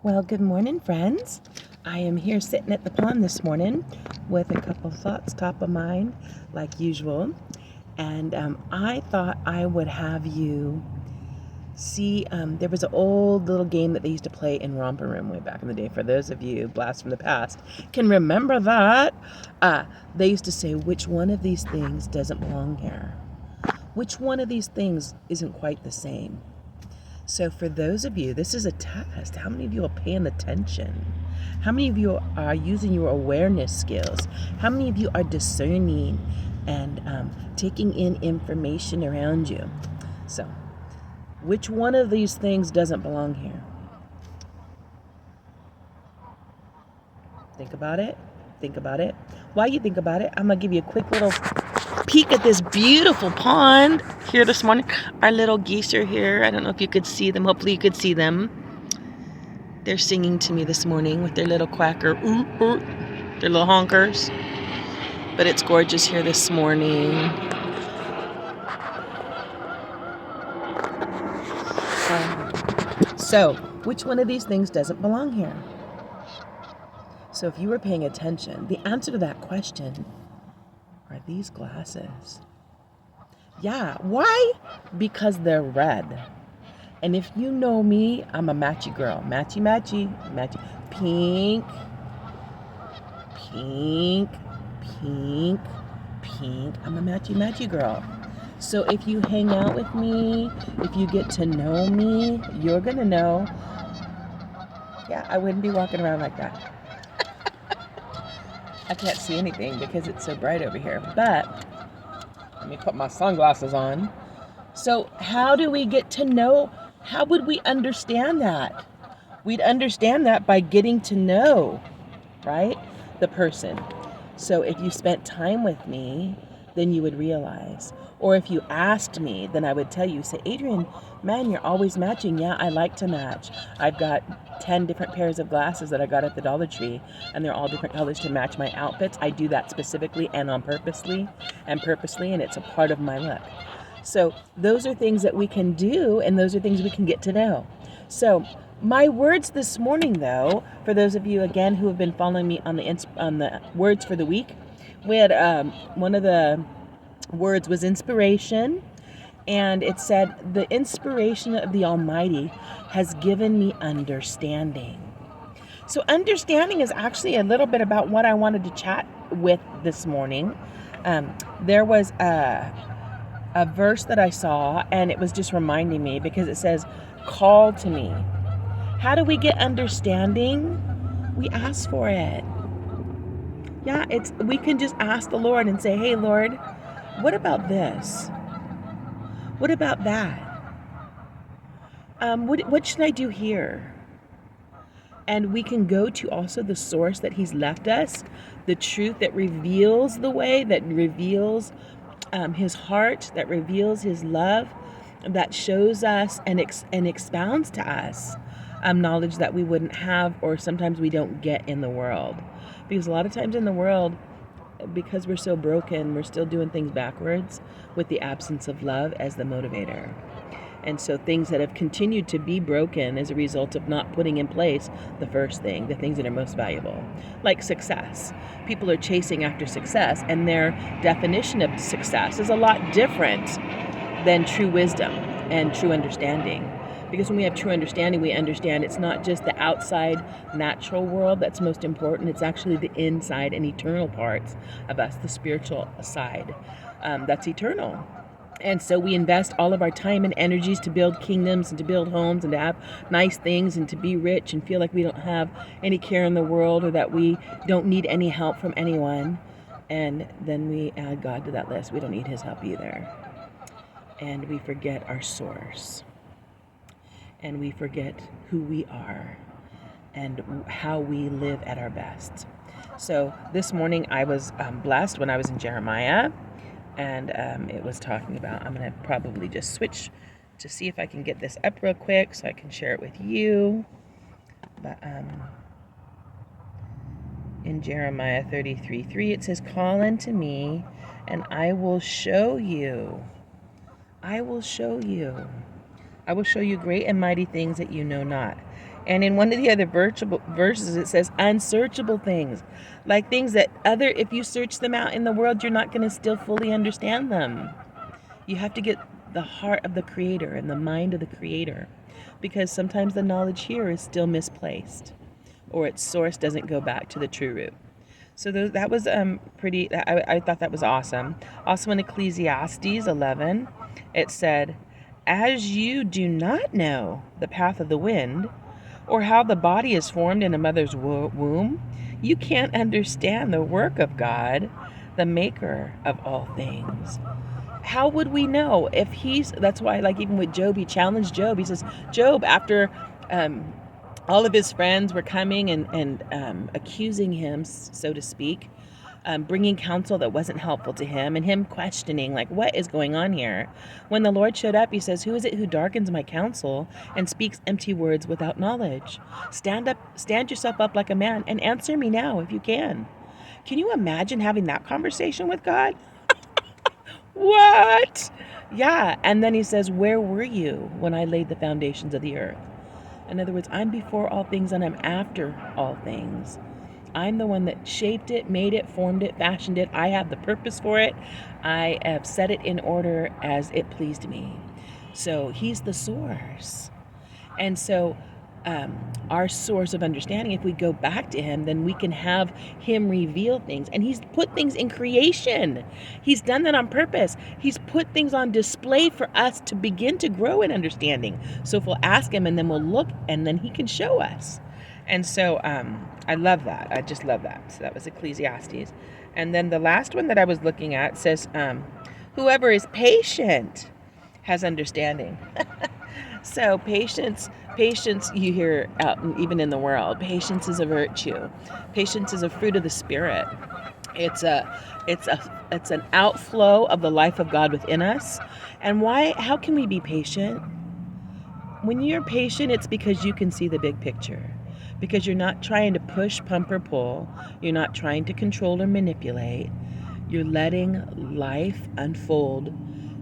Well, good morning, friends. I am here sitting at the pond this morning with a couple thoughts top of mind, like usual. And I thought I would have you see. There was an old little game that they used to play in Romper Room way back in the day. For those of you blast from the past can remember that, they used to say, which one of these things doesn't belong here? Which one of these things isn't quite the same? So for those of you, this is a test. How many of you are paying attention? How many of you are using your awareness skills? How many of you are discerning and taking in information around you? So, which one of these things doesn't belong here? Think about it. Think about it. While you think about it, I'm going to give you a quick little peek at this beautiful pond here this morning. Our little geese are here. I don't know if you could see them. Hopefully you could see them. They're singing to me this morning with their little quacker, ooh, ooh, their little honkers. But it's gorgeous here this morning. So, which one of these things doesn't belong here? So if you were paying attention, the answer to that question are these glasses. Yeah, why? Because they're red. And if you know me, I'm a matchy girl. Matchy, matchy, matchy. Pink, pink, pink, pink. I'm a matchy, matchy girl. So if you hang out with me, if you get to know me, you're going to know, yeah, I wouldn't be walking around like that. I can't see anything because it's so bright over here. But let me put my sunglasses on. So how do we get to know? How would we understand that? We'd understand that by getting to know, right, the person. So if you spent time with me, then you would realize. Or if you asked me, then I would tell you, say, Adrian, man, you're always matching. Yeah, I like to match. I've got 10 different pairs of glasses that I got at the Dollar Tree, and they're all different colors to match my outfits. I do that specifically and on purposely, and it's a part of my look. So those are things that we can do, and those are things we can get to know. So my words this morning, though, for those of you again who have been following me on the words for the week, we had one of the words was inspiration, and it said the inspiration of the Almighty has given me understanding. So understanding is actually a little bit about what I wanted to chat with this morning. There was a verse that I saw, and it was just reminding me because it says, call to me. How do we get understanding? We ask for it. Yeah, we can just ask the Lord and say, hey, Lord, what about this? What about that? What should I do here? And we can go to also the source that He's left us, the truth that reveals the way, that reveals His heart, that reveals His love, that shows us and expounds to us knowledge that we wouldn't have, or sometimes we don't get in the world. Because a lot of times in the world, because we're so broken, we're still doing things backwards with the absence of love as the motivator. And so things that have continued to be broken as a result of not putting in place the first thing, the things that are most valuable, like success. People are chasing after success, and their definition of success is a lot different than true wisdom and true understanding. Because when we have true understanding, we understand it's not just the outside natural world that's most important. It's actually the inside and eternal parts of us, the spiritual side that's eternal. And so we invest all of our time and energies to build kingdoms and to build homes and to have nice things and to be rich and feel like we don't have any care in the world, or that we don't need any help from anyone. And then we add God to that list. We don't need His help either. And we forget our source. And we forget who we are and how we live at our best. So this morning I was blessed when I was in Jeremiah, and it was talking about, I'm going to probably just switch to see if I can get this up real quick so I can share it with you. But in Jeremiah 33:3 it says, call unto me and I will show you. I will show you. I will show you great and mighty things that you know not. And in one of the other verses, it says unsearchable things, like things that if you search them out in the world, you're not going to still fully understand them. You have to get the heart of the Creator and the mind of the Creator, because sometimes the knowledge here is still misplaced, or its source doesn't go back to the true root. So that was pretty. I thought that was awesome. Also in Ecclesiastes 11, it said, "As you do not know the path of the wind, or how the body is formed in a mother's womb, you can't understand the work of God, the maker of all things." How would we know if that's why, like, even with Job, he challenged Job. He says, Job, after all of his friends were coming and accusing him, so to speak, bringing counsel that wasn't helpful to him, and him questioning, like, what is going on here? When the Lord showed up, he says, who is it who darkens my counsel and speaks empty words without knowledge? Stand yourself up like a man and answer me now if you can. Can you imagine having that conversation with God? What? Yeah. And then he says, where were you when I laid the foundations of the earth? In other words, I'm before all things and I'm after all things. I'm the one that shaped it, made it, formed it, fashioned it. I have the purpose for it. I have set it in order as it pleased me. So he's the source. And so our source of understanding, if we go back to him, then we can have him reveal things. And he's put things in creation. He's done that on purpose. He's put things on display for us to begin to grow in understanding. So if we'll ask him, and then we'll look, and then he can show us. And so I love that. I just love that. So that was Ecclesiastes. And then the last one that I was looking at says, whoever is patient has understanding. So patience, you hear out even in the world. Patience is a virtue. Patience is a fruit of the Spirit. It's an outflow of the life of God within us. And how can we be patient? When you're patient, it's because you can see the big picture. Because you're not trying to push, pump, or pull. You're not trying to control or manipulate. You're letting life unfold,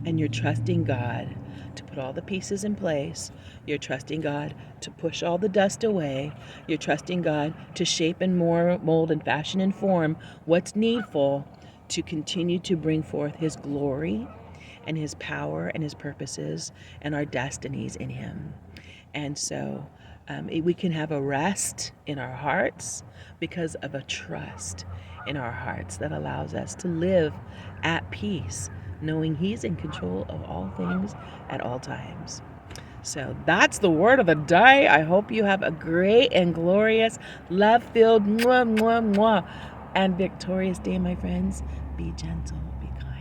and you're trusting God to put all the pieces in place. You're trusting God to push all the dust away. You're trusting God to shape and mold and fashion and form what's needful to continue to bring forth his glory and his power and his purposes and our destinies in him. And so we can have a rest in our hearts because of a trust in our hearts that allows us to live at peace, knowing he's in control of all things at all times. So that's the word of the day. I hope you have a great and glorious, love-filled, and victorious day, my friends. Be gentle, be kind.